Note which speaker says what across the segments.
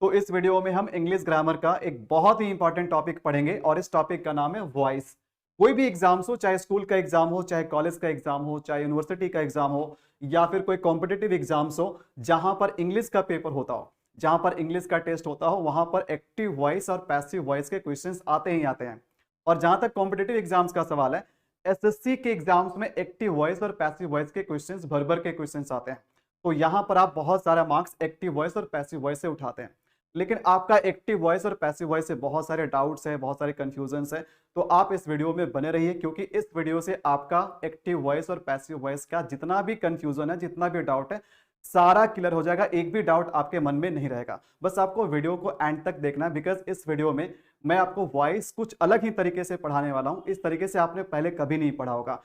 Speaker 1: तो इस वीडियो में हम इंग्लिश ग्रामर का एक बहुत ही इंपॉर्टेंट टॉपिक पढ़ेंगे और इस टॉपिक का नाम है वॉइस। कोई भी एग्जाम्स हो, चाहे स्कूल का एग्जाम हो, चाहे कॉलेज का एग्जाम हो, चाहे यूनिवर्सिटी का एग्जाम हो, या फिर कोई कॉम्पिटिटिव एग्जाम्स हो जहां पर इंग्लिश का पेपर होता हो, जहां पर इंग्लिश का टेस्ट होता हो, वहां पर एक्टिव वॉइस और पैसिव वॉइस के क्वेश्चंस आते ही आते हैं। और जहां तक कॉम्पिटिटिव एग्जाम्स का सवाल है, एसएससी के एग्जाम्स में एक्टिव वॉइस और पैसिव वॉइस के क्वेश्चंस भर भर के क्वेश्चंस आते हैं। तो यहां पर आप बहुत सारा मार्क्स एक्टिव वॉइस और पैसिव वॉइस से उठाते हैं। लेकिन आपका एक्टिव वॉइस और पैसिव वॉइस से बहुत सारे डाउट्स है, बहुत सारे कंफ्यूजन्स है, तो आप इस वीडियो में बने रहिए, क्योंकि इस वीडियो से आपका एक्टिव वॉइस और पैसिव वॉइस का जितना भी कंफ्यूजन है, जितना भी डाउट है, सारा क्लियर हो जाएगा। एक भी डाउट आपके मन में नहीं रहेगा। बस आपको वीडियो को एंड तक देखना है, बिकॉज इस वीडियो में मैं आपको वॉइस कुछ अलग ही तरीके से पढ़ाने वाला हूं। इस तरीके से आपने पहले कभी नहीं पढ़ा होगा।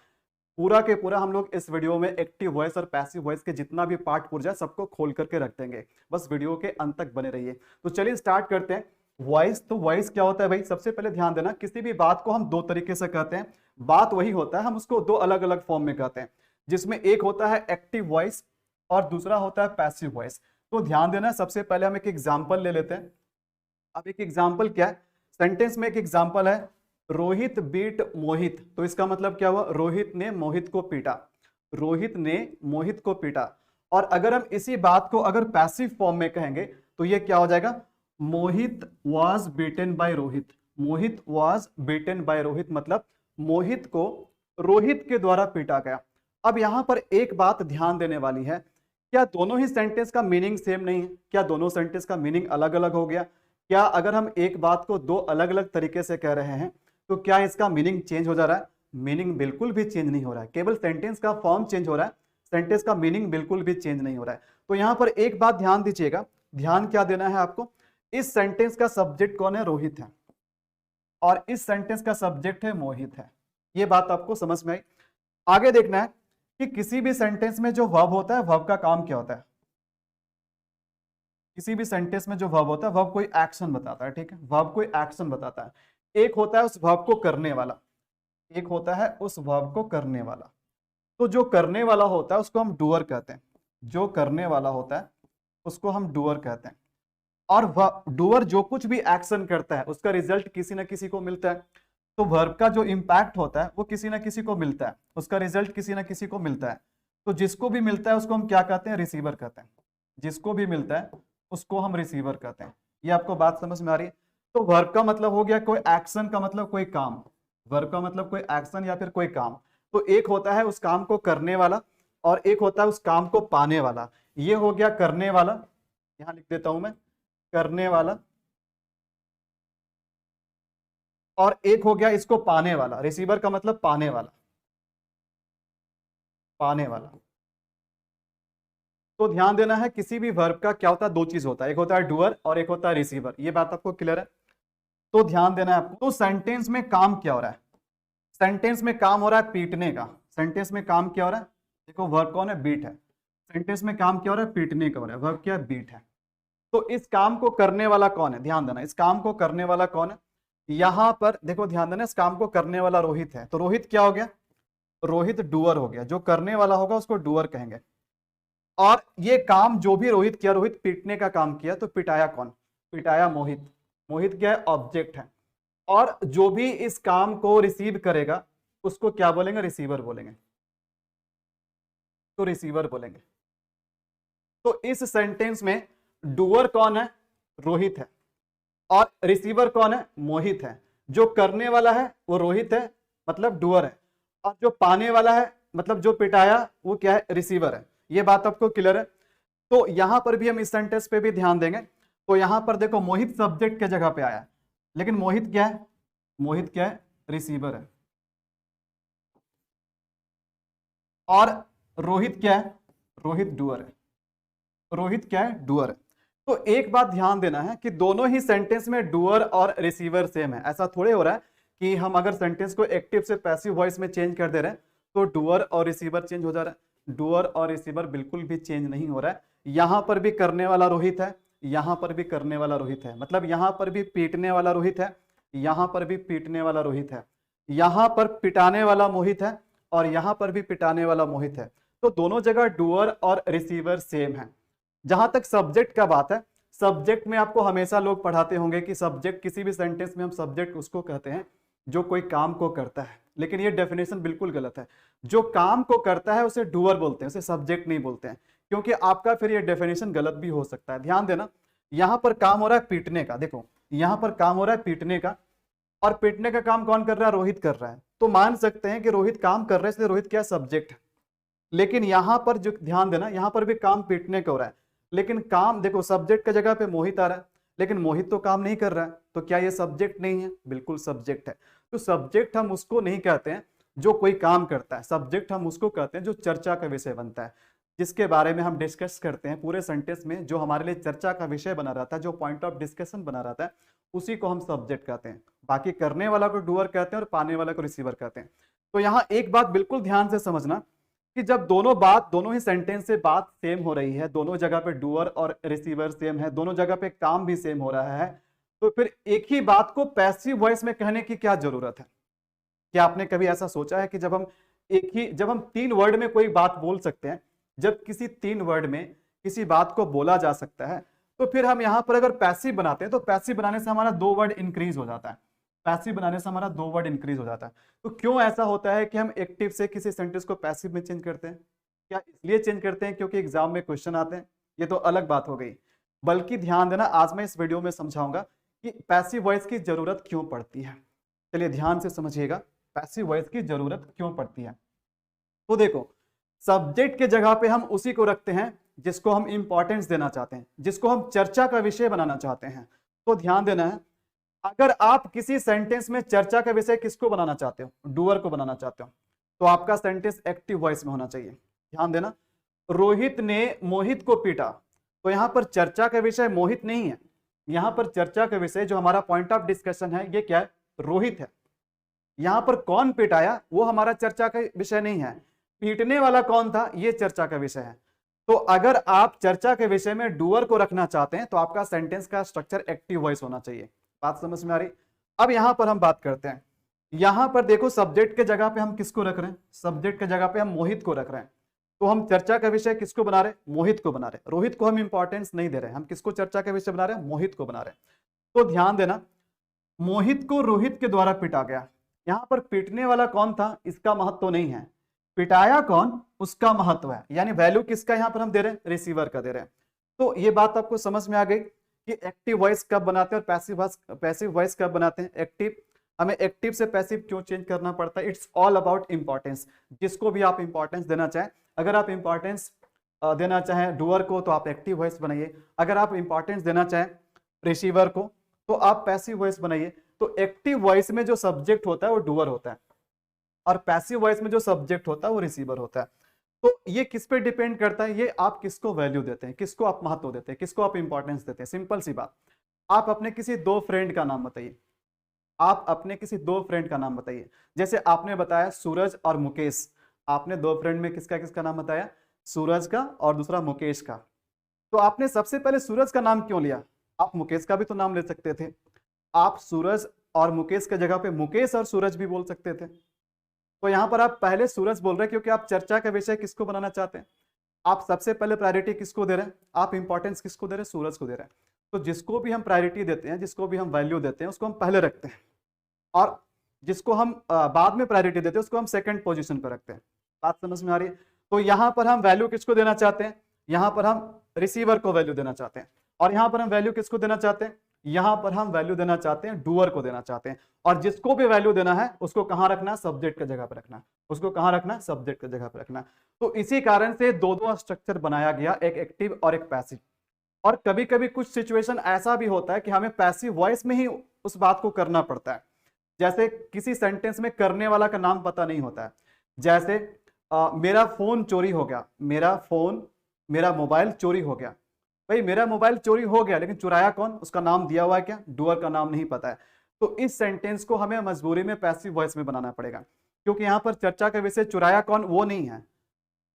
Speaker 1: पूरा के पूरा हम लोग इस वीडियो में एक्टिव वॉइस और पैसिव वॉइस के जितना भी पार्ट पुर्जा सबको खोल करके रख देंगे। बस वीडियो के अंत तक बने रहिए। तो चलिए स्टार्ट करते हैं। वॉइस, तो वॉइस क्या होता है भाई? सबसे पहले ध्यान देना, किसी भी बात को हम दो तरीके से कहते हैं। बात वही होता है, हम उसको दो अलग अलग फॉर्म में कहते हैं, जिसमें एक होता है एक्टिव वॉइस और दूसरा होता है पैसिव वॉइस। तो ध्यान देना, सबसे पहले हम एक एग्जाम्पल ले लेते हैं। अब एक एग्जाम्पल क्या है? सेंटेंस में एक एग्जाम्पल है, रोहित बीट मोहित। तो इसका मतलब क्या हुआ? रोहित ने मोहित को पीटा। रोहित ने मोहित को पीटा। और अगर हम इसी बात को अगर पैसिव फॉर्म में कहेंगे तो ये क्या हो जाएगा? Mohit was beaten by Rohit. Mohit was beaten by Rohit, मतलब मोहित को रोहित के द्वारा पीटा गया। अब यहां पर एक बात ध्यान देने वाली है, क्या दोनों ही सेंटेंस का मीनिंग सेम नहीं है? क्या दोनों सेंटेंस का मीनिंग अलग अलग हो गया? क्या अगर हम एक बात को दो अलग अलग तरीके से कह रहे हैं तो क्या इसका मीनिंग चेंज हो जा रहा है? मीनिंग बिल्कुल भी चेंज नहीं हो रहा है, केवल सेंटेंस का फॉर्म चेंज हो रहा है, सेंटेंस का मीनिंग बिल्कुल भी चेंज नहीं हो रहा है। तो यहां पर एक बात ध्यान दीजिएगा, ध्यान क्या देना है आपको? इस सेंटेंस का सब्जेक्ट कौन है? रोहित है, और इस सेंटेंस का सब्जेक्ट है मोहित है। ये बात आपको समझ में आई? आगे देखना है कि किसी भी सेंटेंस में जो वर्ब होता है, वर्ब का काम क्या होता है? किसी भी सेंटेंस में जो वर्ब होता है, वर्ब कोई एक्शन बताता है, ठीक है? वर्ब कोई एक्शन बताता है। एक होता है उस वर्ब को करने वाला, एक होता है उस वर्ब को करने वाला। तो जो करने वाला होता है उसको हम डूअर कहते हैं। जो करने वाला होता है उसको हम डूअर कहते हैं। और डूअर जो कुछ भी एक्शन करता है उसका रिजल्ट किसी ना किसी को मिलता है। तो वर्ब का जो इंपैक्ट होता है वो किसी ना किसी को मिलता है, उसका रिजल्ट किसी ना किसी को मिलता है। तो जिसको भी मिलता है उसको हम क्या कहते हैं? रिसीवर कहते हैं। जिसको भी मिलता है उसको हम रिसीवर कहते हैं। ये आपको बात समझ में आ रही है? तो वर्ब का मतलब हो गया कोई एक्शन, का मतलब कोई काम। वर्ब का मतलब कोई एक्शन या फिर कोई काम। तो एक होता है उस काम को करने वाला और एक होता है उस काम को पाने वाला। ये हो गया करने वाला, यहां लिख देता हूं मैं, करने वाला। और एक हो गया इसको पाने वाला, रिसीवर का मतलब पाने वाला, पाने वाला। तो ध्यान देना है, किसी भी वर्ब का क्या होता है? दो चीज होता है, एक होता है डूअर और एक होता है रिसीवर। ये बात आपको क्लियर है? तो ध्यान देना है आपको। तो सेंटेंस में काम क्या हो रहा है? सेंटेंस में काम हो रहा है पीटने का। सेंटेंस में काम क्या हो रहा है? देखो वर्ब कौन है? बीट है। सेंटेंस में काम क्या हो रहा है? पीटने का हो रहा है। वर्ब क्या है? बीट है। तो इस काम को करने वाला कौन है? ध्यान देना, इस काम को करने वाला कौन है? यहां पर देखो, ध्यान देना, इस काम को करने वाला रोहित है। तो रोहित क्या हो गया? रोहित डूअर हो गया। जो करने वाला होगा उसको डूअर कहेंगे। और ये काम जो भी रोहित किया, रोहित पीटने का काम किया, तो पिटाया कौन? पिटाया मोहित। मोहित क्या है? ऑब्जेक्ट है। और जो भी इस काम को रिसीव करेगा उसको क्या बोलेंगे? रिसीवर बोलेंगे। तो रिसीवर बोलेंगे। तो इस सेंटेंस में डूअर कौन है? रोहित है। और रिसीवर कौन है? मोहित है। जो करने वाला है वो रोहित है, मतलब डूअर है। और जो पाने वाला है, मतलब जो पिटाया, वो क्या है? रिसीवर है। ये बात आपको क्लियर है? तो यहां पर भी हम इस सेंटेंस पे भी ध्यान देंगे। तो यहां पर देखो, मोहित सब्जेक्ट के जगह पे आया, लेकिन मोहित क्या है? मोहित क्या है? रिसीवर है। और रोहित क्या है? रोहित डूअर है। रोहित क्या है? डूअर है। तो एक बात ध्यान देना है कि दोनों ही सेंटेंस में डूअर और रिसीवर सेम है। ऐसा थोड़े हो रहा है कि हम अगर सेंटेंस को एक्टिव से पैसिव वॉइस में चेंज कर दे रहे हैं तो डूअर और रिसीवर चेंज हो जा रहा है। डूअर और रिसीवर बिल्कुल भी चेंज नहीं हो रहा है। यहां पर भी करने वाला रोहित है, यहां पर भी करने वाला रोहित है, मतलब यहां पर भी पीटने वाला रोहित है, यहां पर भी पीटने वाला रोहित है, यहां पर पिटाने वाला मोहित है, और यहां पर भी पिटाने वाला मोहित है। तो दोनों जगह डूअर और रिसीवर सेम है। जहां तक सब्जेक्ट का बात है, सब्जेक्ट में आपको हमेशा लोग पढ़ाते होंगे कि सब्जेक्ट, किसी भी सेंटेंस में हम सब्जेक्ट उसको कहते हैं जो कोई काम को करता है, लेकिन ये डेफिनेशन बिल्कुल गलत है। जो काम को करता है उसे डूअर बोलते हैं, उसे सब्जेक्ट नहीं बोलते हैं, क्योंकि आपका फिर ये डेफिनेशन गलत भी हो सकता है। ध्यान देना, यहां पर काम हो रहा है पीटने का, देखो यहां पर काम हो रहा है पीटने का, और पीटने का काम कौन कर रहा है? रोहित कर रहा है। तो मान सकते हैं कि रोहित काम कर रहा है, इसलिए रोहित क्या सब्जेक्ट है। लेकिन यहां पर जो ध्यान देना, यहां पर भी काम पीटने का हो रहा है, लेकिन काम देखो सब्जेक्ट का जगह पे मोहित आ रहा है, लेकिन मोहित तो काम नहीं कर रहा है, तो क्या ये सब्जेक्ट नहीं है? बिल्कुल सब्जेक्ट है। तो सब्जेक्ट हम उसको नहीं कहते हैं जो कोई काम करता है, सब्जेक्ट हम उसको कहते हैं जो चर्चा का विषय बनता है, जिसके बारे में हम डिस्कस करते हैं पूरे सेंटेंस में, जो हमारे लिए चर्चा का विषय बना रहता है, जो पॉइंट ऑफ डिस्कशन बना रहता है, उसी को हम सब्जेक्ट कहते हैं। बाकी करने वाला को डूअर कहते हैं और पाने वाला को रिसीवर कहते हैं। तो यहाँ एक बात बिल्कुल ध्यान से समझना कि जब दोनों ही सेंटेंस से बात सेम हो रही है, दोनों जगह पे डूअर और रिसीवर सेम है, दोनों जगह पे काम भी सेम हो रहा है, तो फिर एक ही बात को पैसिव वॉइस में कहने की क्या जरूरत है? क्या आपने कभी ऐसा सोचा है कि जब हम 3 वर्ड में कोई बात बोल सकते हैं, जब किसी 3 वर्ड में किसी बात को बोला जा सकता है, तो फिर हम यहां पर अगर पैसिव बनाते हैं तो पैसिव बनाने से हमारा 2 वर्ड इंक्रीज हो जाता है, पैसिव बनाने से हमारा 2 वर्ड इंक्रीज हो जाता है। तो क्यों ऐसा होता है कि हम एक्टिव से किसी सेंटेंस को पैसिव में चेंज करते हैं? क्या इसलिए चेंज करते हैं क्योंकि एग्जाम में क्वेश्चन आते हैं? ये तो अलग बात हो गई। बल्कि ध्यान देना, आज मैं इस वीडियो में समझाऊंगा कि पैसिव वॉइस की जरूरत क्यों पड़ती है। चलिए ध्यान से समझिएगा, पैसिव वॉइस की जरूरत क्यों पड़ती है। तो देखो, सब्जेक्ट के जगह पे हम उसी को रखते हैं जिसको हम इंपॉर्टेंस देना चाहते हैं, जिसको हम चर्चा का विषय बनाना चाहते हैं। तो ध्यान देना है, अगर आप किसी सेंटेंस में चर्चा का विषय किसको बनाना चाहते हो? डूअर को बनाना चाहते हो, तो आपका सेंटेंस एक्टिव वॉइस में होना चाहिए। ध्यान देना, रोहित ने मोहित को पीटा, तो यहां पर चर्चा का विषय मोहित नहीं है, यहां पर चर्चा का विषय जो हमारा पॉइंट ऑफ डिस्कशन है, ये क्या है? रोहित है। यहां पर कौन पिटाया वो हमारा चर्चा का विषय नहीं है, पीटने वाला कौन था ये चर्चा का विषय है। तो अगर आप चर्चा के विषय में डूअर को रखना चाहते हैं तो आपका सेंटेंस का स्ट्रक्चर एक्टिव वॉइस होना चाहिए। बात समझ में आ रही? अब यहां पर हम बात करते हैं, यहां पर देखो सब्जेक्ट के जगह पे हम किसको रख रहे हैं? सब्जेक्ट के जगह पे हम मोहित को रख रहे हैं। तो हम चर्चा का विषय किसको बना रहे हैं? मोहित को बना रहे हैं। रोहित को हम इंपॉर्टेंस नहीं दे रहे हैं, हम किसको चर्चा का विषय बना रहे हैं? मोहित को बना रहे हैं। तो ध्यान देना, मोहित को रोहित के द्वारा पीटा गया, यहां पर पीटने वाला कौन था इसका महत्व नहीं है, पिटाया कौन उसका महत्व है। यानी वैल्यू किसका यहां पर हम दे रहे हैं? रिसीवर का दे रहे हैं। तो ये बात आपको समझ में आ गई कि एक्टिव वॉइस कब बनाते हैं और पैसिव वॉइस कब बनाते हैं। एक्टिव, हमें एक्टिव से पैसिव क्यों चेंज करना पड़ता है? It's all about importance. जिसको भी आप इंपॉर्टेंस देना चाहें, अगर आप इंपॉर्टेंस देना चाहें डूअर को तो आप एक्टिव वॉइस बनाइए, अगर आप इंपॉर्टेंस देना चाहें रिसीवर को तो आप पैसिव वॉइस बनाइए। तो एक्टिव वॉइस में जो सब्जेक्ट होता है वो डूअर होता है, और पैसिव वॉइस में जो सब्जेक्ट होता है वो रिसीवर होता है। तो ये किस पे डिपेंड करता है? ये आप किसको वैल्यू देते हैं, किसको आप महत्व देते हैं, किसको आप इंपॉर्टेंस देते हैं। सिंपल सी बात, आप अपने किसी 2 फ्रेंड का नाम बताइए, आप अपने किसी 2 फ्रेंड का नाम बताइए। जैसे आपने बताया सूरज और मुकेश, आपने 2 फ्रेंड में किसका किसका नाम बताया? सूरज का और दूसरा मुकेश का। तो आपने सबसे पहले सूरज का नाम क्यों लिया? आप मुकेश का भी तो नाम ले सकते थे। आप सूरज और मुकेश के जगह पे मुकेश और सूरज भी बोल सकते थे। तो यहां पर आप पहले सूरज बोल रहे हैं क्योंकि आप चर्चा का विषय किसको बनाना चाहते हैं। आप सबसे पहले प्रायोरिटी किसको दे रहे हैं? आप इंपॉर्टेंस किसको दे रहे हैं? सूरज को दे रहे हैं। तो जिसको भी हम प्रायोरिटी देते हैं, जिसको भी हम वैल्यू देते हैं, उसको हम पहले रखते हैं, और जिसको हम बाद में प्रायोरिटी देते हैं उसको हम सेकंड पोजीशन पर रखते हैं। बात समझ में आ रही है? तो यहां पर हम वैल्यू किसको देना चाहते हैं? यहां पर हम रिसीवर को वैल्यू देना चाहते हैं। और यहां पर हम वैल्यू किसको देना चाहते हैं? यहां पर हम वैल्यू देना चाहते हैं डूअर को देना चाहते हैं। और जिसको भी वैल्यू देना है उसको कहां रखना? सब्जेक्ट की जगह पर रखना। उसको कहां रखना? सब्जेक्ट की जगह पर रखना। तो इसी कारण से दो स्ट्रक्चर बनाया गया, एक एक्टिव और एक पैसिव। और कभी कभी कुछ सिचुएशन ऐसा भी होता है कि हमें पैसिव वॉइस में ही उस बात को करना पड़ता है। जैसे किसी सेंटेंस में करने वाला का नाम पता नहीं होता है। जैसे मेरा फोन चोरी हो गया, मेरा मोबाइल चोरी हो गया। भाई मेरा मोबाइल चोरी हो गया, लेकिन चुराया कौन उसका नाम दिया हुआ है क्या? डूअर का नाम नहीं पता है। तो इस सेंटेंस को हमें मजबूरी में पैसिव वॉइस में बनाना पड़ेगा, क्योंकि यहां पर चर्चा के विषय चुराया कौन वो नहीं है,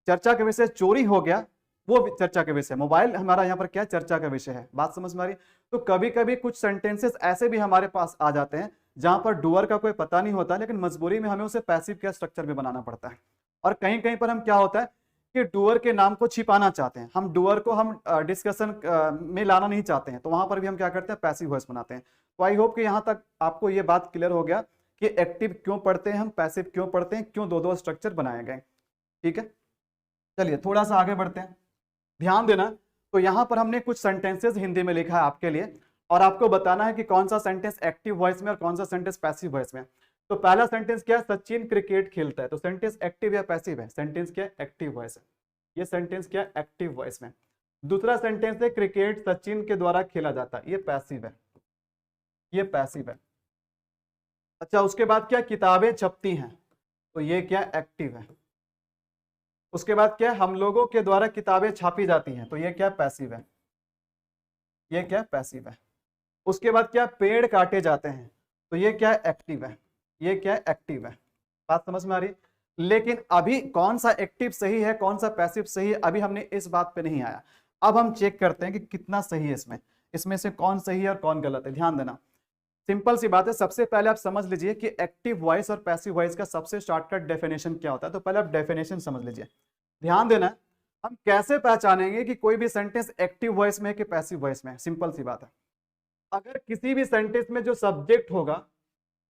Speaker 1: चर्चा के विषय चोरी हो गया वो चर्चा के विषय, मोबाइल हमारा यहाँ पर क्या चर्चा का विषय है। बात समझ में आ रही? तो कभी कभी कुछ सेंटेंसेस ऐसे भी हमारे पास आ जाते हैं जहां पर डूअर का कोई पता नहीं होता, लेकिन मजबूरी में हमें उसे पैसिव के स्ट्रक्चर में बनाना पड़ता है। और कहीं कहीं पर हम क्या होता है कि डूअर के नाम को छिपाना चाहते हैं, हम डूअर को हम डिस्कशन में लाना नहीं चाहते हैं, तो वहां पर भी हम क्या करते हैं, पैसिव वॉइस बनाते हैं। तो आई होप कि यहां तक आपको ये बात क्लियर हो गया कि एक्टिव क्यों पढ़ते हैं हम, पैसिव क्यों पढ़ते हैं, क्यों दो दो स्ट्रक्चर बनाए गए। ठीक है, चलिए थोड़ा सा आगे बढ़ते हैं, ध्यान देना। तो यहां पर हमने कुछ सेंटेंसेस हिंदी में लिखा है आपके लिए, और आपको बताना है कि कौन सा सेंटेंस एक्टिव वॉइस में और कौन सा सेंटेंस पैसिव वॉइस में। तो पहला सेंटेंस क्या है, सचिन क्रिकेट खेलता है, तो सेंटेंस एक्टिव या पैसिव है, सेंटेंस क्या है, एक्टिव वॉइस है। ये सेंटेंस क्या है, एक्टिव वॉइस में। दूसरा सेंटेंस है क्रिकेट सचिन के द्वारा खेला जाता है, ये पैसिव है, ये पैसिव है। अच्छा, उसके बाद क्या, किताबें छपती हैं, तो ये क्या, एक्टिव है। उसके बाद क्या, हम लोगों के द्वारा किताबें छापी जाती हैं, तो ये क्या, पैसिव है, ये क्या, पैसिव है। उसके बाद क्या, पेड़ काटे जाते हैं, तो ये क्या, एक्टिव है, ये क्या, एक्टिव है। बात समझ में आ रही। लेकिन अभी कौन सा एक्टिव सही है, कौन सा पैसिव सही है, अभी हमने इस बात पे नहीं आया। अब हम चेक करते हैं कि कितना सही है इसमें, इसमें से कौन सही है और कौन गलत है। ध्यान देना, सिंपल सी बात है। सबसे पहले आप समझ लीजिए कि एक्टिव वॉइस और पैसिव वॉइस का सबसे शॉर्टकट डेफिनेशन क्या होता है। तो पहले आप डेफिनेशन समझ लीजिए, ध्यान देना। हम कैसे पहचानेंगे कि कोई भी सेंटेंस एक्टिव वॉइस में है कि पैसिव वॉइस में है, सिंपल सी बात है। अगर किसी भी सेंटेंस में जो सब्जेक्ट होगा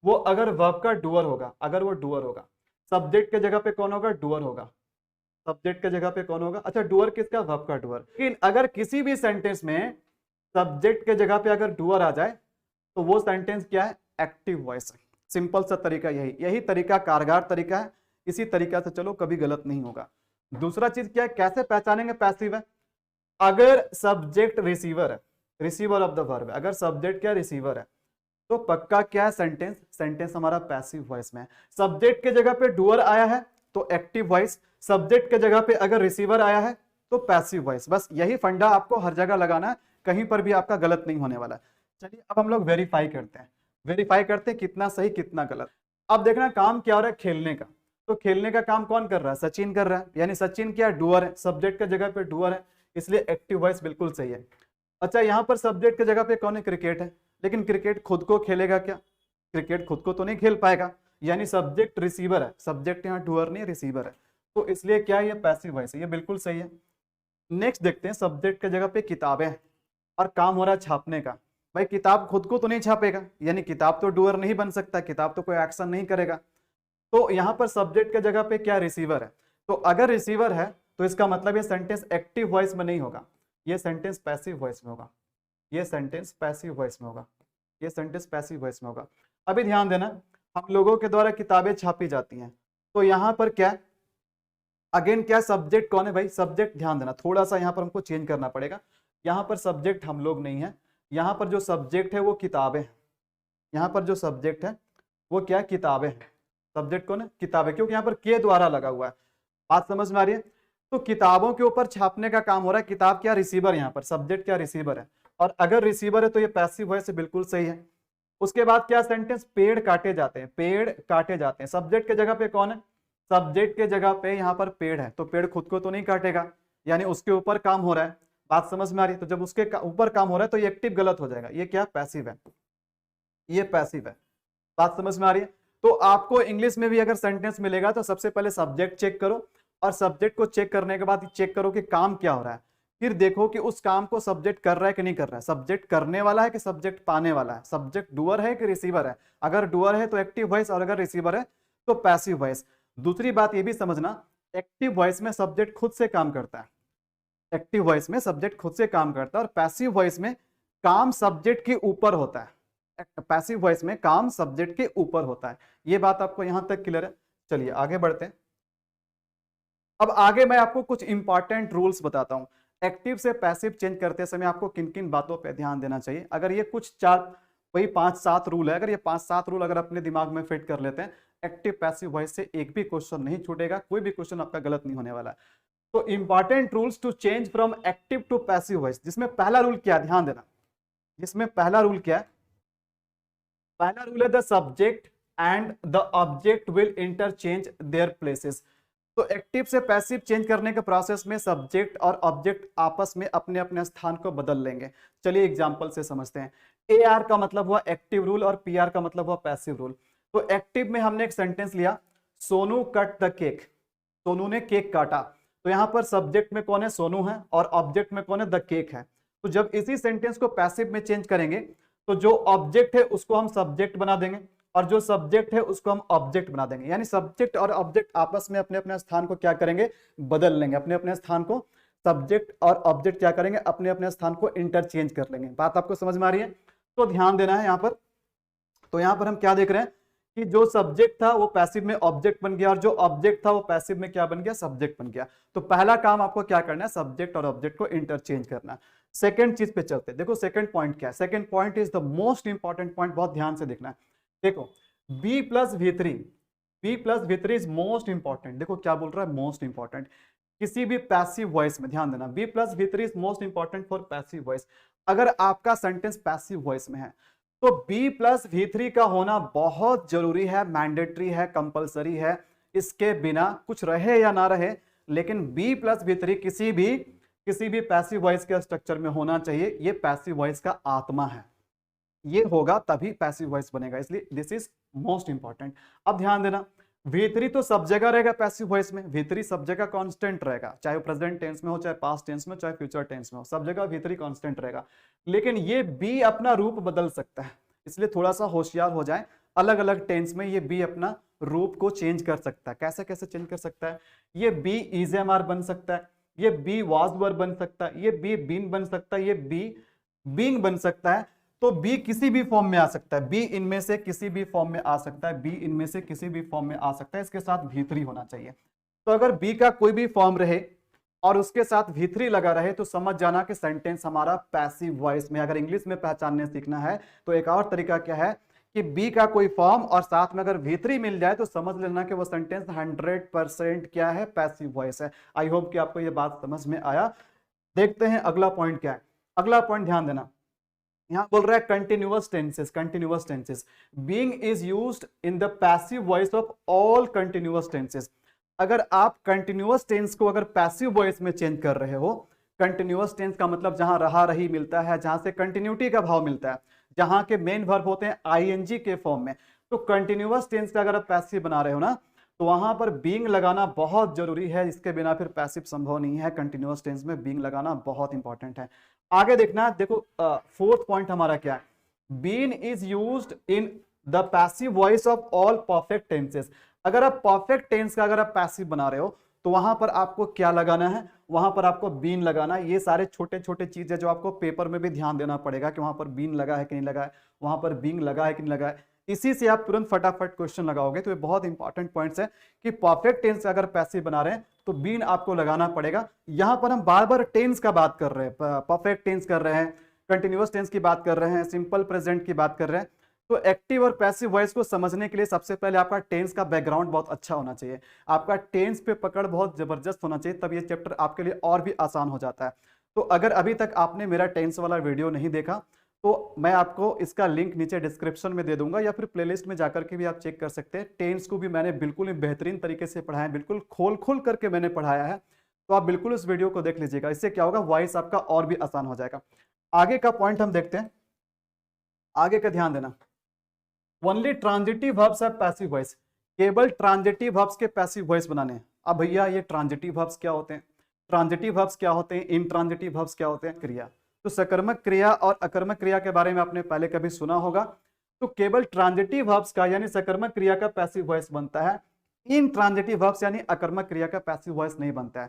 Speaker 1: वो अगर वर्ब का डूअर होगा, अगर वो डूअर होगा, सब्जेक्ट के जगह पे कौन होगा, डूअर होगा, सब्जेक्ट के जगह पे कौन होगा, अच्छा डूअर किसका, वर्ब का डूअर। लेकिन अगर किसी भी सेंटेंस में सब्जेक्ट के जगह पे अगर डूअर आ जाए तो वो सेंटेंस क्या है, एक्टिव वॉइस है। सिंपल सा तरीका यही तरीका कारगर तरीका है, इसी तरीका से चलो, कभी गलत नहीं होगा। दूसरा चीज क्या है, कैसे पहचानेंगे पैसिव है, अगर सब्जेक्ट रिसीवर है, रिसीवर ऑफ द वर्ब है, अगर सब्जेक्ट क्या, रिसीवर है, तो पक्का क्या है, सेंटेंस, सेंटेंस हमारा पैसिव वॉइस में है। सब्जेक्ट के जगह पे डूअर आया है तो एक्टिव वॉइस, सब्जेक्ट के जगह पे अगर रिसीवर आया है तो पैसिव वॉइस। बस यही फंडा आपको हर जगह लगाना है, कहीं पर भी आपका गलत नहीं होने वाला। चलिए अब हम लोग वेरीफाई करते हैं, वेरीफाई करते हैं कितना सही कितना गलत। अब देखना काम क्या हो रहा है, खेलने का। तो खेलने का काम कौन कर रहा है, सचिन कर रहा है, यानी सचिन क्या, डूअर है, सब्जेक्ट के जगह पे डूअर है, इसलिए एक्टिव वॉइस बिल्कुल सही है। अच्छा, यहाँ पर सब्जेक्ट के जगह पे कौन है, क्रिकेट है, लेकिन क्रिकेट खुद को खेलेगा क्या, क्रिकेट खुद को तो नहीं खेल पाएगा, यानी सब्जेक्ट रिसीवर है, सब्जेक्ट यहाँ डूअर नहीं रिसीवर है, तो इसलिए क्या है, ये पैसिव वॉइस है, ये बिल्कुल सही है। नेक्स्ट देखते हैं, सब्जेक्ट की जगह पे किताबें हैं और काम हो रहा है छापने का। भाई किताब खुद को तो नहीं छापेगा, यानी किताब तो डूअर नहीं बन सकता, किताब तो कोई एक्शन नहीं करेगा, तो यहाँ पर सब्जेक्ट की जगह पे क्या, रिसीवर है। तो अगर रिसीवर है तो इसका मतलब ये सेंटेंस एक्टिव वॉइस में नहीं होगा, ये सेंटेंस पैसिव वॉइस में होगा, ये सेंटेंस पैसिव वॉइस में होगा, ये सेंटेंस पैसिव वॉइस में होगा। अभी ध्यान देना, हम लोगों के द्वारा किताबें छापी जाती हैं, तो यहाँ पर क्या, अगेन क्या, सब्जेक्ट कौन है भाई, सब्जेक्ट, ध्यान देना थोड़ा सा यहाँ पर हमको चेंज करना पड़ेगा। यहाँ पर सब्जेक्ट हम लोग नहीं है, यहाँ पर जो सब्जेक्ट है वो किताबें हैं, यहाँ पर जो सब्जेक्ट है वो क्या, किताबें हैं। सब्जेक्ट कौन है, किताबें, क्योंकि यहाँ पर के द्वारा लगा हुआ है। बात समझ में आ रही है। तो किताबों के ऊपर छापने का काम हो रहा है, किताब क्या, रिसीवर, यहाँ पर सब्जेक्ट क्या, रिसीवर है, और अगर रिसीवर है तो ये पैसिव वॉइस से बिल्कुल सही है। उसके बाद क्या, सेंटेंस पेड़ काटे जाते हैं, पेड़ काटे जाते हैं, सब्जेक्ट के जगह पे कौन है, सब्जेक्ट के जगह पे यहाँ पर पेड़ है, तो पेड़ खुद को तो नहीं काटेगा, यानी उसके ऊपर काम हो रहा है। बात समझ में आ रही है। तो जब उसके ऊपर काम हो रहा है तो ये एक्टिव गलत हो जाएगा, ये क्या, पैसिव है, ये पैसिव है। बात समझ में आ रही है। तो आपको इंग्लिश में भी अगर सेंटेंस मिलेगा तो सबसे पहले सब्जेक्ट चेक करो, और सब्जेक्ट को चेक करने के बाद चेक करो कि काम क्या हो रहा है, फिर देखो कि उस काम को सब्जेक्ट कर रहा है कि नहीं कर रहा है, सब्जेक्ट करने वाला है कि सब्जेक्ट पाने वाला है, सब्जेक्ट डूअर है कि रिसीवर है। अगर डूअर है तो एक्टिव वॉइस, और अगर रिसीवर है तो पैसिव वॉइस। दूसरी बात ये भी समझना, एक्टिव वॉइस में सब्जेक्ट खुद से काम करता है, एक्टिव वॉइस में सब्जेक्ट खुद से काम करता है, और पैसिव वॉइस में काम सब्जेक्ट के ऊपर होता है, पैसिव वॉइस में काम सब्जेक्ट के ऊपर होता है। ये बात आपको यहां तक क्लियर है। चलिए आगे बढ़ते हैं। अब आगे मैं आपको कुछ इंपॉर्टेंट रूल्स बताता हूं, एक्टिव से पैसिव चेंज करते समय आपको किन किन बातों पे ध्यान देना चाहिए। अगर ये कुछ चार, वही 5-7 रूल है, अगर ये 5-7 रूल अगर अपने दिमाग में फिट कर लेते हैं, एक्टिव पैसिव वॉइस से एक भी क्वेश्चन नहीं छूटेगा, कोई भी क्वेश्चन आपका गलत नहीं होने वाला है। तो important rules to change from active to passive voice, जिसमें पहला रूल क्या है, ध्यान देना, जिसमें पहला रूल क्या है, पहला रूल है the subject and the object will interchange their places. तो एक्टिव से पैसिव चेंज करने के प्रोसेस में सब्जेक्ट और ऑब्जेक्ट आपस में अपने अपने स्थान को बदल लेंगे। चलिए एग्जांपल से समझते हैं। ए आर का मतलब हुआ एक्टिव रूल और पी आर का मतलब हुआ पैसिव रूल। तो एक्टिव में हमने एक सेंटेंस लिया, Sonu cut the cake, Sonu ने केक काटा, तो यहाँ पर सब्जेक्ट में कौन है, सोनू है, और ऑब्जेक्ट में कौन है, द केक है। तो जब इसी सेंटेंस को पैसिव में चेंज करेंगे तो जो ऑब्जेक्ट है उसको हम सब्जेक्ट बना देंगे और जो सब्जेक्ट है उसको हम ऑब्जेक्ट बना देंगे, यानी सब्जेक्ट और ऑब्जेक्ट आपस में अपने अपने स्थान को क्या करेंगे, बदल लेंगे, अपने अपने स्थान को, सब्जेक्ट और ऑब्जेक्ट क्या करेंगे, अपने अपने स्थान को इंटरचेंज कर लेंगे। बात आपको समझ में आ रही है? तो ध्यान देना है यहाँ पर। तो यहाँ पर हम क्या देख रहे हैं कि जो सब्जेक्ट था वो पैसिव में ऑब्जेक्ट बन गया और जो ऑब्जेक्ट था वो पैसिव में क्या बन गया, सब्जेक्ट बन गया। तो पहला काम आपको क्या करना है, सब्जेक्ट और ऑब्जेक्ट को इंटरचेंज करना। सेकंड चीज पे चलते हैं। देखो सेकंड पॉइंट क्या है, second point is the most important point, बहुत ध्यान से देखना है। देखो B plus V three, B plus V three is most important. देखो क्या बोल रहा है, मोस्ट इंपॉर्टेंट किसी भी पैसिव वॉइस में, ध्यान देना, B plus V three is most important for passive voice. अगर आपका सेंटेंस पैसिव वॉइस में है तो बी प्लस वी थ्री का होना बहुत जरूरी है, मैंडेटरी है, कंपलसरी है। इसके बिना कुछ रहे या ना रहे, लेकिन बी प्लस वी थ्री किसी भी पैसिव वॉइस के स्ट्रक्चर में होना चाहिए। ये पैसिव वॉइस का आत्मा है, ये होगा तभी पैसिव वॉइस बनेगा, इसलिए दिस इज मोस्ट इंपॉर्टेंट। अब ध्यान देना, V3 तो सब जगह रहेगा पैसिव वॉइस में, V3 सब जगह कांस्टेंट रहेगा, चाहे वो प्रेजेंट टेंस में हो, चाहे पास्ट टेंस में, चाहे फ्यूचर टेंस में हो, सब जगह V3 कांस्टेंट रहेगा। लेकिन ये B अपना रूप बदल सकता है, इसलिए थोड़ा सा होशियार हो जाए। अलग अलग टेंस में ये B अपना रूप को चेंज कर सकता है। कैसे कैसे चेंज कर सकता है? ये B इज एम आर बन सकता है, ये B वाज वर बन सकता है, ये B बीन बन सकता है, ये B बीइंग बन सकता है। तो बी किसी भी फॉर्म में आ सकता है, बी इनमें से किसी भी फॉर्म में आ सकता है, बी इनमें से किसी भी फॉर्म में आ सकता है, इसके साथ V3 होना चाहिए। तो अगर बी का कोई भी फॉर्म रहे और उसके साथ V3 लगा रहे तो समझ जाना कि सेंटेंस हमारा पैसिव वॉइस में। अगर इंग्लिश में पहचानने सीखना है तो एक और तरीका क्या है कि बी का कोई फॉर्म और साथ में अगर V3 मिल जाए तो समझ लेना कि वो सेंटेंस 100% क्या है, पैसिव वॉइस है। आई होप कि आपको ये बात समझ में आया। देखते हैं अगला पॉइंट क्या है। अगला पॉइंट ध्यान देना, यहां बोल रहा है continuous tenses, continuous tenses being is used in the passive voice of all continuous tenses. अगर आप कंटिन्यूअस टेंस को अगर पैसिव वॉइस में चेंज कर रहे हो, कंटिन्यूअस टेंस का मतलब जहां रहा रही मिलता है, जहां से कंटिन्यूटी का भाव मिलता है, जहां के मेन वर्ब होते हैं आईएनजी के फॉर्म में, तो कंटिन्यूअस टेंस का अगर आप पैसिव बना रहे हो ना तो वहां पर बीइंग लगाना बहुत जरूरी है। इसके बिना फिर पैसिव संभव नहीं है। कंटिन्यूअस टेंस में बीइंग लगाना बहुत इंपॉर्टेंट है। आगे देखना, देखो फोर्थ पॉइंट हमारा क्या है, been is used in the passive voice of all perfect tenses. अगर आप परफेक्ट टेंस का अगर आप पैसिव बना रहे हो तो वहां पर आपको क्या लगाना है, वहां पर आपको बीन लगाना है। ये सारे छोटे छोटे चीज है जो आपको पेपर में भी ध्यान देना पड़ेगा कि वहां पर बीन लगा है कि नहीं लगा है, वहां पर बीइंग लगा है कि नहीं लगा है। इसी से आप तुरंत फटाफट क्वेश्चन लगाओगे। तो ये बहुत इंपॉर्टेंट पॉइंट्स है कि परफेक्ट टेंस अगर पैसिव बना रहे हैं तो बीन आपको लगाना पड़ेगा। यहां पर हम बार बार टेंस का बात कर रहे हैं, परफेक्ट टेंस कर रहे हैं, कंटिन्यूअस टेंस की बात कर रहे हैं, सिंपल प्रेजेंट की बात कर रहे हैं। तो एक्टिव और पैसिव वॉइस को समझने के लिए सबसे पहले आपका टेंस का बैकग्राउंड बहुत अच्छा होना चाहिए, आपका टेंस पे पकड़ बहुत जबरदस्त होना चाहिए, तब ये चैप्टर आपके लिए और भी आसान हो जाता है। तो अगर अभी तक आपने मेरा टेंस वाला वीडियो नहीं देखा तो मैं आपको इसका लिंक नीचे डिस्क्रिप्शन में दे दूंगा या फिर प्लेलिस्ट में जाकर के भी आप चेक कर सकते हैं। टेंस को भी मैंने बिल्कुल ही बेहतरीन तरीके से पढ़ाया है, बिल्कुल खोल करके मैंने पढ़ाया है। तो आप बिल्कुल उस वीडियो को देख लीजिएगा, इससे क्या होगा, वॉइस आपका और भी आसान हो जाएगा। आगे का पॉइंट हम देखते हैं, आगे का ध्यान देना, ओनली ट्रांजिटिव वर्ब्स है पैसिव वॉइस, केवल ट्रांजिटिव वर्ब्स के पैसिव वॉइस बनाने हैं। अब भैया ये ट्रांजिटिव वर्ब्स क्या होते हैं, ट्रांजिटिव वर्ब्स क्या होते हैं, इंट्रांजिटिव वर्ब्स क्या होते हैं, क्रिया। तो सकर्मक क्रिया और अकर्मक क्रिया के बारे में आपने पहले कभी सुना होगा। तो केवल ट्रांजिटिव वर्ब्स का यानी सकर्मक क्रिया का पैसिव वॉइस बनता है, इंट्रांजिटिव वर्ब्स यानी अकर्मक क्रिया का पैसिव वॉइस नहीं बनता है।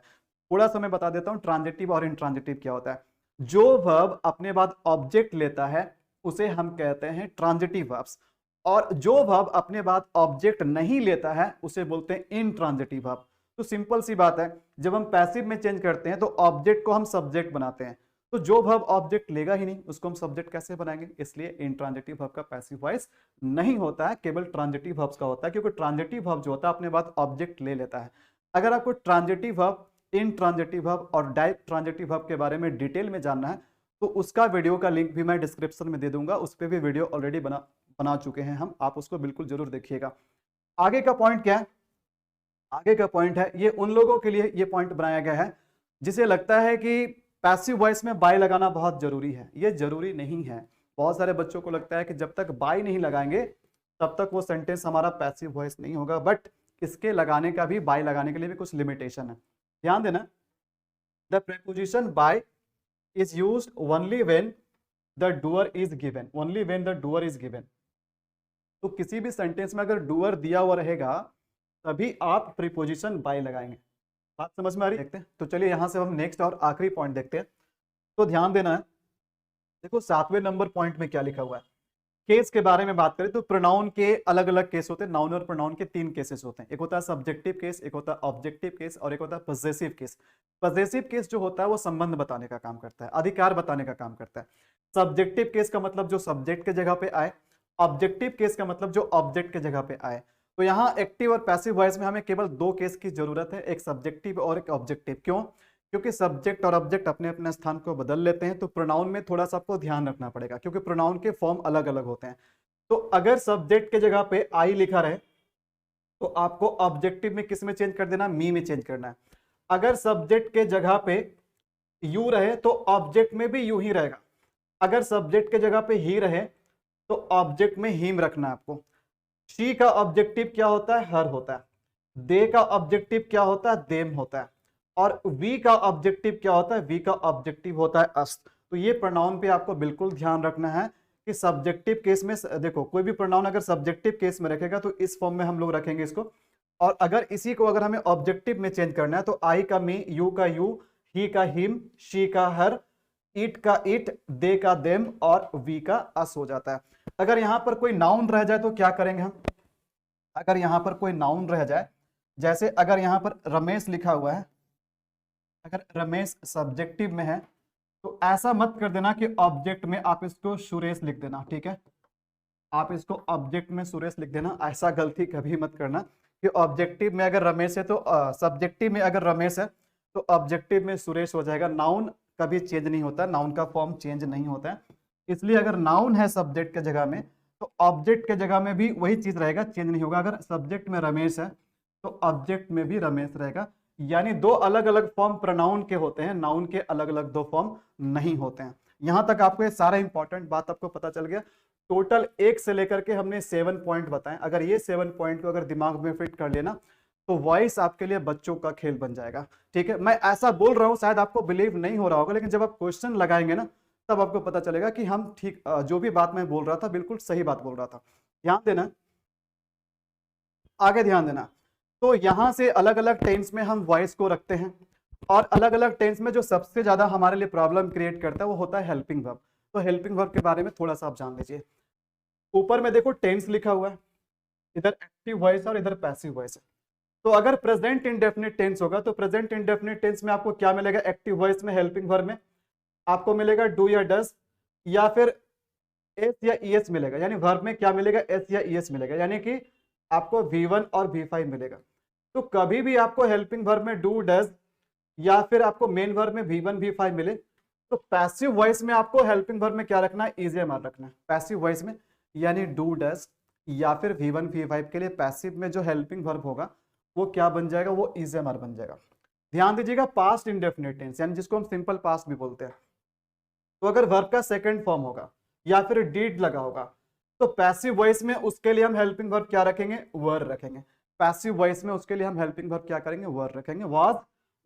Speaker 1: थोड़ा सा मैं बता देता हूं ट्रांजिटिव और इंट्रांजिटिव क्या होता है। जो वर्ब अपने बाद ऑब्जेक्ट लेता है उसे हम कहते हैं ट्रांजिटिव वर्ब्स, और जो वर्ब अपने बाद ऑब्जेक्ट नहीं लेता है उसे बोलते हैं इंट्रांजिटिव वर्ब। तो सिंपल सी बात है, जब हम पैसिव में चेंज करते हैं तो ऑब्जेक्ट को हम सब्जेक्ट बनाते हैं, तो जो वर्ब ऑब्जेक्ट लेगा ही नहीं उसको हम सब्जेक्ट कैसे बनाएंगे, इसलिए इंट्रांजिटिव वर्ब का पैसिव वॉइस नहीं होता है, केवल ट्रांजिटिव वर्ब्स का होता है, क्योंकि ट्रांजिटिव वर्ब जो होता है अपने बाद ऑब्जेक्ट ले लेता है। अगर आपको ट्रांजिटिव वर्ब, इंट्रांजिटिव वर्ब और डायरेक्ट ट्रांजिटिव वर्ब के बारे में डिटेल में जानना है तो उसका वीडियो का लिंक भी मैं डिस्क्रिप्शन में दे दूंगा, उस पर भी वीडियो ऑलरेडी बना चुके हैं हम, आप उसको बिल्कुल जरूर देखिएगा। आगे का पॉइंट क्या है, आगे का पॉइंट है, ये उन लोगों के लिए ये पॉइंट बनाया गया है जिसे लगता है कि पैसिव वॉइस में बाय लगाना बहुत जरूरी है। ये जरूरी नहीं है। बहुत सारे बच्चों को लगता है कि जब तक बाय नहीं लगाएंगे तब तक वो सेंटेंस हमारा पैसिव वॉइस नहीं होगा, बट इसके लगाने का भी, बाय लगाने के लिए भी कुछ लिमिटेशन है। ध्यान देना, the preposition by is used only when the doer is given, only when the doer is given. तो किसी भी सेंटेंस में अगर डूअर दिया हुआ रहेगा तभी आप प्रीपोजिशन बाय लगाएंगे। बात समझ में आ रही है? देखते हैं, तो चलिए यहां से हम नेक्स्ट और आखिरी पॉइंट देखते हैं। तो ध्यान देना है, देखो 7वें नंबर पॉइंट में क्या लिखा हुआ है। केस के बारे में बात करें तो प्रोनाउन के अलग अलग केस होते हैं, नाउन और प्रोनाउन के 3 केसेस होते हैं। एक होता है सब्जेक्टिव केस, एक होता है ऑब्जेक्टिव केस और एक होता है पजेसिव केस। पजेसिव केस जो होता है वो संबंध बताने का काम करता है, अधिकार बताने का काम करता है। सब्जेक्टिव केस का मतलब जो सब्जेक्ट के जगह पे आए, ऑब्जेक्टिव केस का मतलब जो ऑब्जेक्ट के जगह पे आए। तो यहाँ एक्टिव और पैसिव वॉइस में हमें केवल 2 केस की जरूरत है, एक सब्जेक्टिव और एक ऑब्जेक्टिव। क्यों? क्योंकि सब्जेक्ट और ऑब्जेक्ट अपने अपने स्थान को बदल लेते हैं, तो प्रोनाउन में थोड़ा सा आपको ध्यान रखना पड़ेगा क्योंकि प्रोनाउन के फॉर्म अलग अलग होते हैं। तो अगर सब्जेक्ट के जगह पे आई लिखा रहे तो आपको ऑब्जेक्टिव में किस में चेंज कर देना, मी में चेंज करना है। अगर सब्जेक्ट के जगह पे यू रहे तो ऑब्जेक्ट में भी यू ही रहेगा। अगर सब्जेक्ट के जगह पे ही रहे तो ऑब्जेक्ट में हिम रखना है आपको। शी का ऑब्जेक्टिव क्या होता है, हर होता है। दे का ऑब्जेक्टिव क्या होता है, देम होता है। और वी का ऑब्जेक्टिव क्या होता है, वी का ऑब्जेक्टिव होता है अस। तो ये प्रोनाउन पे आपको बिल्कुल ध्यान रखना है कि सब्जेक्टिव केस में देखो कोई भी प्रोनाउन अगर सब्जेक्टिव केस में रखेगा तो इस फॉर्म में हम लोग रखेंगे इसको, और अगर इसी को अगर हमें ऑब्जेक्टिव में चेंज करना है तो आई का मी, यू का यू, ही का हिम, शी का हर, इट का इट, दे का देम और वी का अस हो जाता है। अगर यहां पर कोई नाउन रह जाए तो क्या करेंगे हम? अगर यहां पर कोई नाउन रह जाए, जैसे अगर यहां पर रमेश लिखा हुआ है, अगर रमेश सब्जेक्टिव में है तो ऐसा मत कर देना कि ऑब्जेक्ट में आप इसको सुरेश लिख देना, ठीक है? आप इसको ऑब्जेक्ट में सुरेश लिख देना, ऐसा गलती कभी मत करना कि ऑब्जेक्टिव में अगर रमेश है तो सब्जेक्टिव में अगर रमेश है तो ऑब्जेक्टिव में सुरेश हो जाएगा। नाउन कभी चेंज नहीं होता, नाउन का फॉर्म चेंज नहीं होता है। इसलिए अगर नाउन है सब्जेक्ट के जगह में तो ऑब्जेक्ट के जगह में भी वही चीज रहेगा, चेंज नहीं होगा। अगर सब्जेक्ट में रमेश है तो ऑब्जेक्ट में भी रमेश रहेगा। यानी 2 अलग अलग फॉर्म प्रोनाउन के होते हैं, नाउन के अलग अलग 2 फॉर्म नहीं होते हैं। यहां तक आपको ये सारा इंपॉर्टेंट बात आपको पता चल गया। टोटल 1 से लेकर के हमने 7 पॉइंट बताए। अगर ये 7 पॉइंट को अगर दिमाग में फिट कर लेना तो वॉइस आपके लिए बच्चों का खेल बन जाएगा, ठीक है? मैं ऐसा बोल रहा हूं, शायद आपको बिलीव नहीं हो रहा होगा, लेकिन जब आप क्वेश्चन लगाएंगे ना तब आपको पता चलेगा कि हम ठीक जो भी बात मैं बोल रहा था बिल्कुल सही बात बोल रहा था। ध्यान देना, आगे ध्यान देना। तो यहां से अलग अलग टेंस में हम वॉइस को रखते हैं और अलग अलग टेंस में जो सबसे ज्यादा हमारे लिए प्रॉब्लम क्रिएट करता है वो होता है हेल्पिंग वर्ब। तो हेल्पिंग वर्ब के बारे में थोड़ा सा आप जान लीजिए। ऊपर में देखो टेंस लिखा हुआ है, इधर एक्टिव वॉइस और इधर पैसिव वॉइस है। तो अगर प्रेजेंट इंडेफिनिट टेंस होगा तो प्रेजेंट इंडेफिनिट टेंस में आपको क्या मिलेगा? एक्टिव वॉइस में हेल्पिंग वर्ब में आपको मिलेगा डू या डज या फिर एस या ईएस मिलेगा। यानी वर्ब में क्या मिलेगा? एस या ईएस मिलेगा, यानी कि आपको V1 और V5 मिलेगा। तो कभी भी आपको हेल्पिंग वर्ब में डू डज या फिर आपको मेन वर्ब में V1 V5 मिले तो पैसिव वॉइस में आपको हेल्पिंग वर्ब में क्या रखना है? EZMR रखना है पैसिव वॉइस में, यानी डू डज या फिर V1 V5 के लिए पैसिव में जो हेल्पिंग वर्ब होगा वो क्या बन जाएगा? वो EZMR बन जाएगा। ध्यान दीजिएगा, पास्ट इंडेफिनिट टेंस यानी जिसको हम सिंपल पास्ट भी बोलते हैं, तो अगर वर्ब का सेकंड फॉर्म होगा या फिर डीड लगा होगा तो पैसिव वॉइस में उसके लिए हम हेल्पिंग वर्ब क्या रखेंगे? वर रखेंगे। पैसिव वॉइस में उसके लिए हम हेल्पिंग वर्ब क्या करेंगे? वर रखेंगे।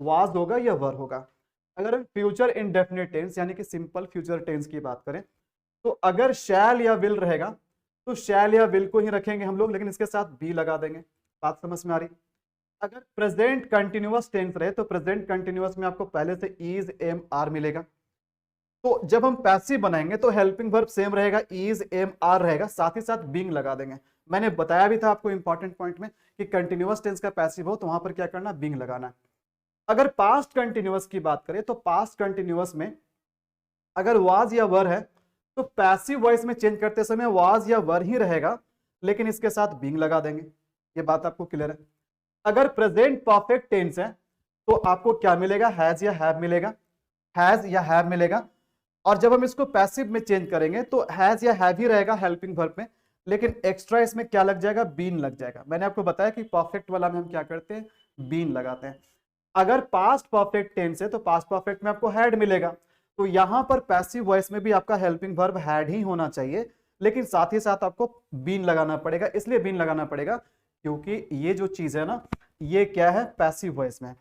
Speaker 1: वाज होगा या वर होगा। अगर हम फ्यूचर इंडेफिनिट टेंस यानी कि सिंपल फ्यूचर टेंस की बात करें तो अगर शैल या विल रहेगा तो शैल या विल को ही रखेंगे हम लोग, लेकिन इसके साथ बी लगा देंगे। बात समझ में आ रही? अगर प्रेजेंट कंटिन्यूअस टेंस रहे तो प्रेजेंट कंटिन्यूअस में आपको पहले से इज एम आर मिलेगा। तो जब हम पैसिव बनाएंगे तो हेल्पिंग वर्ब सेम रहेगा, इज एम आर रहेगा, साथ ही साथ बीइंग लगा देंगे। मैंने बताया भी था आपको इंपॉर्टेंट पॉइंट में कि कंटिन्यूअस टेंस का पैसिव हो तो वहां पर क्या करना? बीइंग लगाना है। अगर पास्ट कंटिन्यूअस की बात करें तो पास्ट कंटिन्यूअस में अगर वाज या वर है तो पैसिव वॉइस में चेंज करते समय वाज या वर ही रहेगा, लेकिन इसके साथ बीइंग लगा देंगे। ये बात आपको क्लियर है? अगर प्रेजेंट परफेक्ट टेंस है तो आपको क्या मिलेगा? हैज या हैव मिलेगा, हैज या हैव मिलेगा। और जब हम इसको पैसिव में चेंज करेंगे तो हैज या हैव ही रहेगा हेल्पिंग वर्ब में, लेकिन एक्स्ट्रा इसमें क्या लग जाएगा? बीन लग जाएगा। मैंने आपको बताया कि परफेक्ट वाला में हम क्या करते हैं? बीन लगाते हैं। अगर पास्ट परफेक्ट टेंस है तो पास्ट परफेक्ट में आपको हैड मिलेगा। तो यहां पर पैसिव वॉइस में भी आपका हेल्पिंग वर्ब हैड ही होना चाहिए, लेकिन साथ ही साथ आपको बीन लगाना पड़ेगा। इसलिए बीन लगाना पड़ेगा क्योंकि ये जो चीज है ना, ये क्या है? पैसिव वॉइस में।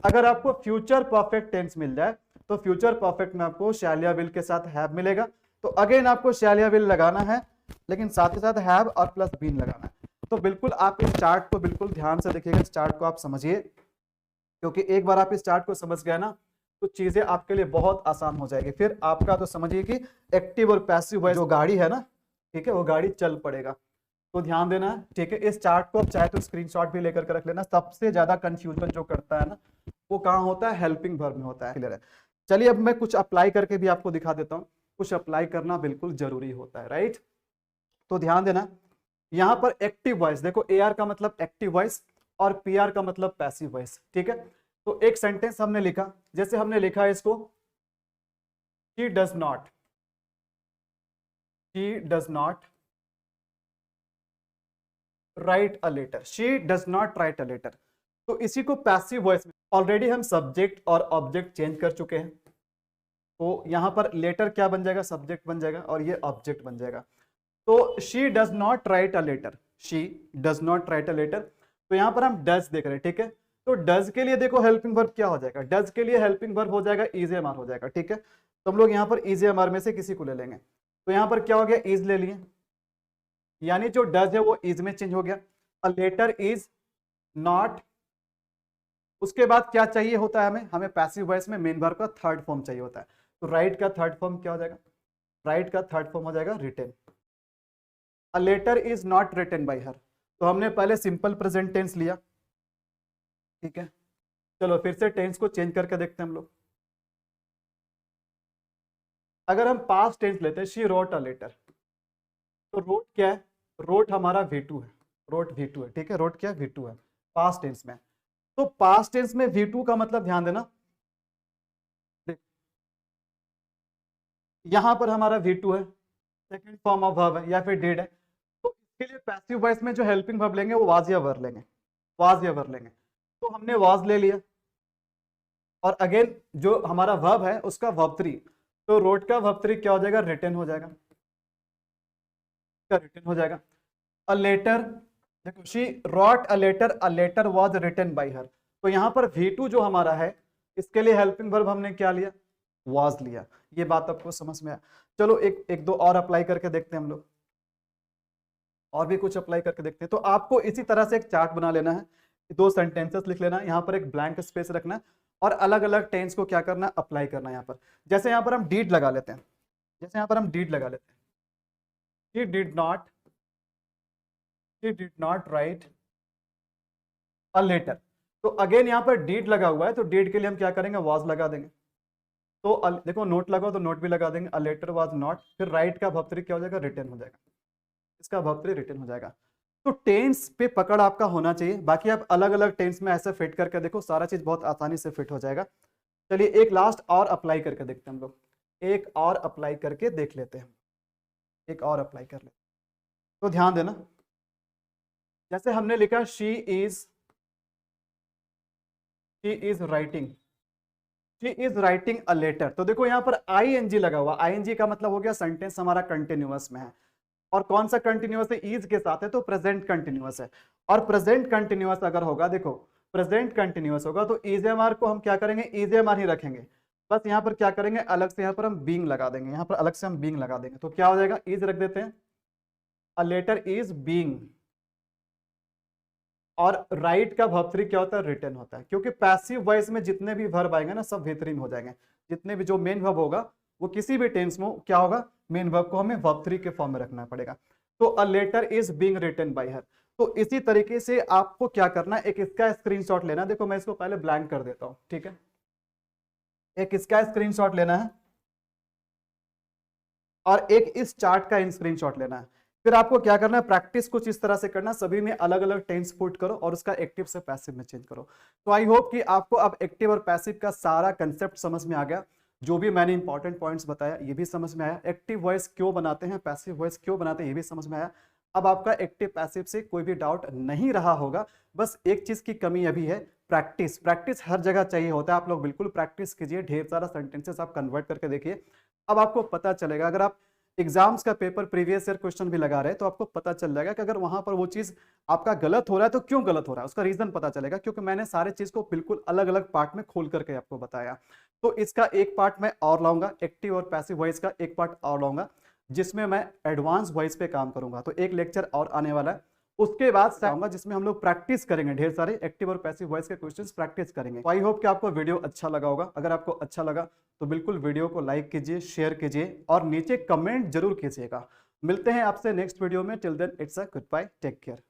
Speaker 1: अगर आपको फ्यूचर परफेक्ट टेंस मिल जाए तो फ्यूचर परफेक्ट में आपको शैल या विल के साथ हैव मिलेगा, तो अगेन आपको शैल या विल लगाना है, लेकिन साथ ही साथ हैव और प्लस बीन लगाना है। तो बिल्कुल आप इस चार्ट को बिल्कुल ध्यान से देखिएगा, इस चार्ट को आप समझिए, क्योंकि एक बार आप इस चार्ट को समझ गए ना तो चीजें आपके लिए बहुत आसान हो जाएगी। फिर आपका तो समझिए कि एक्टिव और पैसिव वॉइस जो गाड़ी है ना, ठीक है, वो गाड़ी चल पड़ेगा। तो ध्यान देना है, ठीक है। इस चार्ट को आप चाहे तो स्क्रीनशॉट भी लेकर के रख लेना। सबसे ज्यादा कंफ्यूजन जो करता है ना वो कहाँ होता है, हेल्पिंग वर्ब में होता है। क्लियर है? चलिए अब मैं कुछ अप्लाई करके भी आपको दिखा देता हूँ। कुछ अप्लाई करना बिल्कुल जरूरी होता है, राइट। तो ध्यान देना, यहां पर एक्टिव वॉइस देखो, AR का मतलब एक्टिव वॉइस और PR का मतलब पैसिव वॉइस, ठीक है। तो एक सेंटेंस हमने लिखा, जैसे हमने लिखा है इसको, she does not write a letter, she does not write a letter। तो इसी को पैसिव वॉइस में ऑलरेडी हम सब्जेक्ट और ऑब्जेक्ट चेंज कर चुके हैं, तो यहां पर लेटर क्या बन जाएगा, सब्जेक्ट बन जाएगा और ये ऑब्जेक्ट बन जाएगा। तो she does not write a letter, she does not write a letter. तो यहां पर हम डज देख रहे हैं, ठीक है। तो डज के लिए देखो हेल्पिंग वर्ब क्या हो जाएगा, डज के लिए हेल्पिंग वर्ब हो जाएगा इज एम आर हो जाएगा, ठीक है। तो हम लोग यहाँ पर इज एम आर में से किसी को ले लेंगे। तो यहाँ पर क्या हो गया, इज ले लिए, यानी जो डज है वो इज में चेंज हो गया। अ लेटर इज नॉट, उसके बाद क्या चाहिए होता है हमें, हमें पैसिव वॉइस में मेन वर्ब का थर्ड फॉर्म चाहिए होता है। तो राइट का थर्ड फॉर्म क्या हो जाएगा, राइट का थर्ड फॉर्म हो जाएगा written. A letter is not written by her, तो हमने पहले सिंपल प्रेजेंट टेंस लिया, ठीक है। चलो फिर से टेंस को चेंज करके देखते हैं हम लोग। अगर हम पास्ट टेंस लेते हैं, शी रोट अ लेटर, तो रोट क्या है, रोट हमारा V2 है, रोट V2 है, ठीक है। रोट क्या है, V2 है पास्ट टेंस में। तो पास्ट टेंस में V2 का मतलब ध्यान देना, यहां पर हमारा V2 है, सेकंड फॉर्म ऑफ वर्ब है या फिर डिड है। तो इसके लिए पैसिव वॉइस में जो हेल्पिंग वर्ब लेंगे वो वाज या वर लेंगे, वाज या वर लेंगे। तो हमने वाज ले लिया, और अगेन जो हमारा वर्ब है उसका वर्ब 3, तो रोट का वर्ब 3 क्या हो जाएगा, रिटन हो जाएगा, रिटन हो जाएगा। अ लेटर, देखो she wrote a letter was written by her. तो यहां पर V2 जो हमारा है इसके लिए हेल्पिंग वर्ब हमने क्या लिया, वाज लिया। ये बात आपको समझ में आया। चलो एक एक दो और अप्लाई करके देखते हैं हम लोग, और भी कुछ अप्लाई करके देखते हैं। तो आपको इसी तरह से एक चार्ट बना लेना है, दो सेंटेंसेस लिख लेना है, यहाँ पर एक ब्लैंक स्पेस रखना है और अलग अलग टेंस को क्या करना है, अप्लाई करना है यहाँ पर। जैसे यहाँ पर हम डीड लगा लेते हैं, जैसे यहाँ पर हम डीड लगा लेते हैं, he did not write a letter। तो अगेन यहाँ पर डीड लगा हुआ है, तो डीड के लिए हम क्या करेंगे, वाज लगा देंगे। तो देखो नोट लगाओ तो नोट भी लगा देंगे, अ लेटर वाज नॉट, फिर राइट का भर्तरी क्या हो जाएगा, रिटर्न हो जाएगा, इसका भर्तरी रिटर्न हो जाएगा। तो टेंस पे पकड़ आपका होना चाहिए, बाकी आप अलग अलग टेंस में ऐसे फिट करके देखो, सारा चीज बहुत आसानी से फिट हो जाएगा। चलिए एक लास्ट और अप्लाई करके देखते हैं हम लोग, एक और अप्लाई करके देख लेते हैं, एक और अप्लाई कर लेते हैं। तो ध्यान देना, जैसे हमने लिखा she is writing a letter. तो देखो यहाँ पर ING लगा हुआ, ING का मतलब हो गया सेंटेंस हमारा कंटिन्यूअस में है, और कौन सा कंटिन्यूअस है, इज के साथ है, तो प्रेजेंट कंटिन्यूअस है। और प्रेजेंट कंटिन्यूअस अगर होगा, देखो प्रेजेंट कंटिन्यूअस होगा तो इजएमआर को हम क्या करेंगे, इजएमआर ही रखेंगे। बस यहाँ पर क्या करेंगे, अलग से यहाँ पर हम बीइंग लगा देंगे, यहाँ पर अलग से हम बीइंग लगा देंगे। तो क्या हो जाएगा, इज रख देते हैं, अ लेटर इज बीइंग, और राइट का वर्ब 3 क्या होता है, रिटन होता है। क्योंकि पैसिव वॉइस में जितने भी वर्ब आएंगे ना सब बेहतरीन हो जाएंगे, जितने भी जो मेन वर्ब होगा वो किसी भी टेंस में क्या होगा, मेन वर्ब को हमें वर्ब 3 के फॉर्म में रखना पड़ेगा। तो a letter is being written by her. तो इसी तरीके से आपको क्या करना है, एक इसका स्क्रीनशॉट लेना। देखो मैं इसको पहले ब्लैंक कर देता हूं, ठीक है। एक इसका स्क्रीनशॉट लेना है और एक इस चार्ट का स्क्रीनशॉट लेना है। फिर आपको क्या करना है, प्रैक्टिस कुछ इस तरह से करना, सभी में अलग अलग टेंस पुट करो और उसका एक्टिव से पैसिव में चेंज करो। तो आई होप कि आपको अब एक्टिव और पैसिव का सारा कंसेप्ट समझ में आ गया, जो भी मैंने इंपॉर्टेंट पॉइंट्स बताया ये भी समझ में आया, एक्टिव वॉइस क्यों बनाते हैं, पैसिव वॉइस क्यों बनाते हैं ये भी समझ में आया। अब आपका एक्टिव पैसिव से कोई भी डाउट नहीं रहा होगा। बस एक चीज की कमी अभी है, प्रैक्टिस। प्रैक्टिस हर जगह चाहिए होता है, आप लोग बिल्कुल प्रैक्टिस कीजिए, ढेर सारा सेंटेंसेस आप कन्वर्ट करके देखिए। अब आपको पता चलेगा, अगर आप एग्जाम्स का पेपर प्रीवियस ईयर क्वेश्चन भी लगा रहे हैं, तो आपको पता चल जाएगा कि अगर वहां पर वो चीज आपका गलत हो रहा है तो क्यों गलत हो रहा है, उसका रीजन पता चलेगा, क्योंकि मैंने सारे चीज को बिल्कुल अलग अलग पार्ट में खोल करके आपको बताया। तो इसका एक पार्ट मैं और लाऊंगा, एक्टिव और पैसिव वॉइस का एक पार्ट और लाऊंगा, जिसमें मैं एडवांस वॉइस पे काम करूंगा। तो एक लेक्चर और आने वाला है, उसके बाद से आऊंगा जिसमें हम लोग प्रैक्टिस करेंगे, ढेर सारे एक्टिव और पैसिव वॉइस के क्वेश्चंस प्रैक्टिस करेंगे। तो आई होप कि आपको वीडियो अच्छा लगा होगा। अगर आपको अच्छा लगा तो बिल्कुल वीडियो को लाइक कीजिए, शेयर कीजिए और नीचे कमेंट जरूर कीजिएगा। मिलते हैं आपसे नेक्स्ट वीडियो में। Till then it's a goodbye, take care.